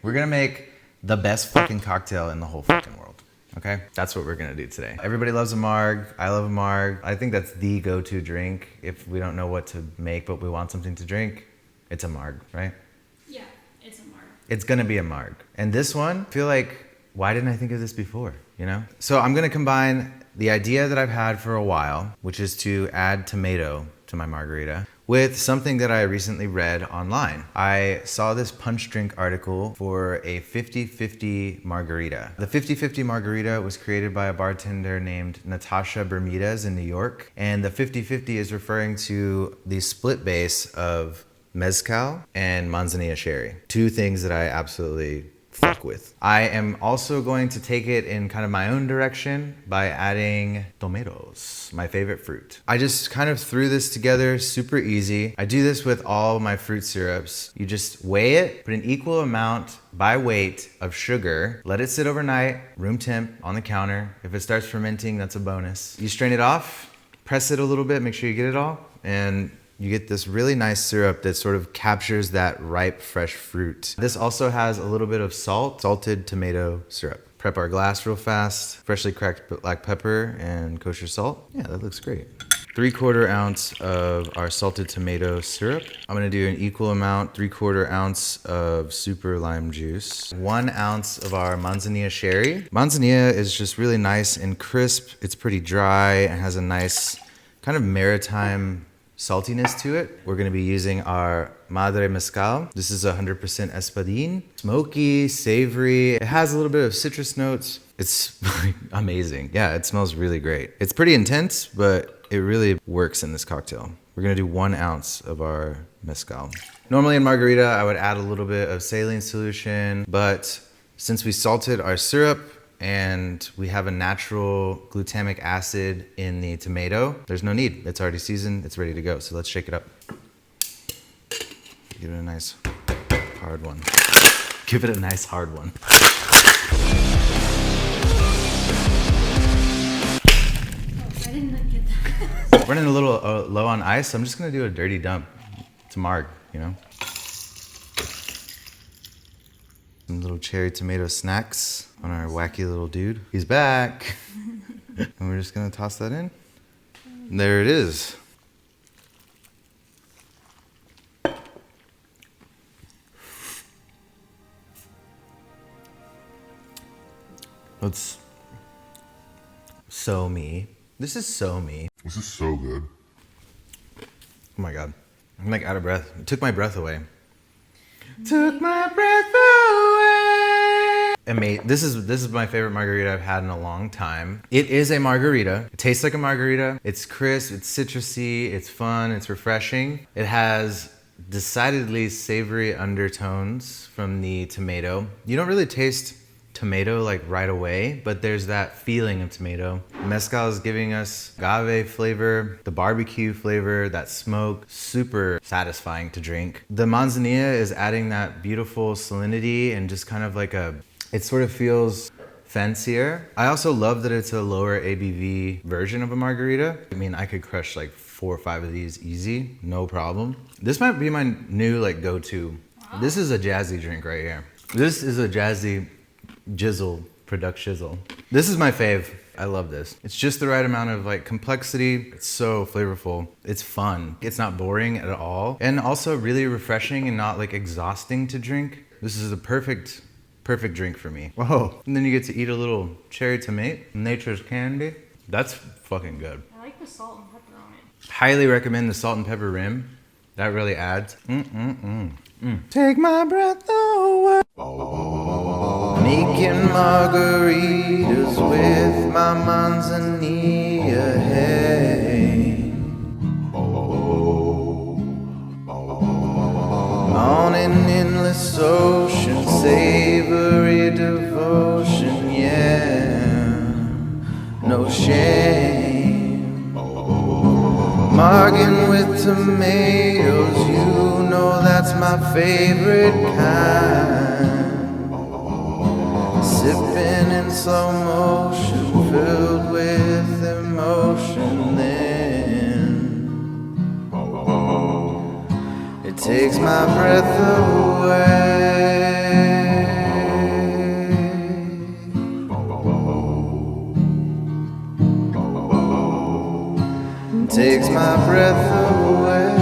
We're gonna make the best fucking cocktail in the whole fucking world. Okay? That's what we're gonna do today. Everybody loves a Marg. I love a Marg. I think that's the go-to drink if we don't know what to make, but we want something to drink. It's a Marg, right? Yeah, it's a Marg. It's gonna be a Marg. And this one, I feel like, why didn't I think of this before, you know? So I'm gonna combine the idea that I've had for a while, which is to add tomato to my margarita, with something that I recently read online. I saw this punch drink article for a 50-50 margarita. The 50-50 margarita was created by a bartender named Natasha Bermudez in New York. And the 50-50 is referring to the split base of Mezcal and Manzanilla sherry. Two things that I absolutely fuck with. I am also going to take it in kind of my own direction by adding tomatoes, my favorite fruit. I just kind of threw this together, super easy. I do this with all my fruit syrups. You just weigh it, put an equal amount by weight of sugar, let it sit overnight, room temp on the counter. If it starts fermenting, that's a bonus. You strain it off, press it a little bit, make sure you get it all, and you get this really nice syrup that sort of captures that ripe, fresh fruit. This also has a little bit of salt, salted tomato syrup. Prep our glass real fast, freshly cracked black pepper and kosher salt. Yeah, that looks great. 3/4 ounce of our salted tomato syrup. I'm gonna do an equal amount, 3/4 ounce of super lime juice. 1 ounce of our Manzanilla sherry. Manzanilla is just really nice and crisp. It's pretty dry and has a nice kind of maritime saltiness to it. We're gonna be using our Madre Mezcal. This is 100% espadin. Smoky, savory. It has a little bit of citrus notes. It's amazing. Yeah, it smells really great. It's pretty intense, but it really works in this cocktail. We're gonna do 1 ounce of our Mezcal. Normally in margarita, I would add a little bit of saline solution, but since we salted our syrup, and we have a natural glutamic acid in the tomato, there's no need. It's already seasoned, it's ready to go. So let's shake it up. Give it a nice hard one. Give it a nice hard one. Oh, I didn't get that. Running a little low on ice, so I'm just gonna do a dirty dump. It's a Marg, you know? Some little cherry tomato snacks on our wacky little dude. He's back. And we're just gonna toss that in. And there it is. It's so me. This is so me. This is so good. Oh my God. I'm like out of breath. It took my breath away. Took my breath away. This is my favorite margarita I've had in a long time. It is a margarita. It tastes like a margarita. It's crisp, it's citrusy, it's fun, it's refreshing. It has decidedly savory undertones from the tomato. You don't really taste tomato like right away, but there's that feeling of tomato. Mezcal is giving us agave flavor, the barbecue flavor, that smoke, super satisfying to drink. The Manzanilla is adding that beautiful salinity and just kind of like it sort of feels fancier. I also love that it's a lower ABV version of a margarita. I mean, I could crush like 4 or 5 of these easy, no problem. This might be my new like go-to. Wow. This is a jazzy drink right here. This is a jazzy jizzle, product shizzle. This is my fave. I love this. It's just the right amount of like complexity. It's so flavorful. It's fun. It's not boring at all. And also really refreshing and not like exhausting to drink. This is a perfect drink for me. Whoa. And then you get to eat a little cherry tomato, nature's candy. That's fucking good. I like the salt and pepper on it. Highly recommend the salt and pepper rim. That really adds. Take my breath away. Making margaritas with my Manzanilla, hey. On an endless ocean, savory devotion, yeah. No shame. Margin with tomatoes, you know that's my favorite kind. Sipping in slow motion, filled with emotion, then it takes my breath away. takes my breath away.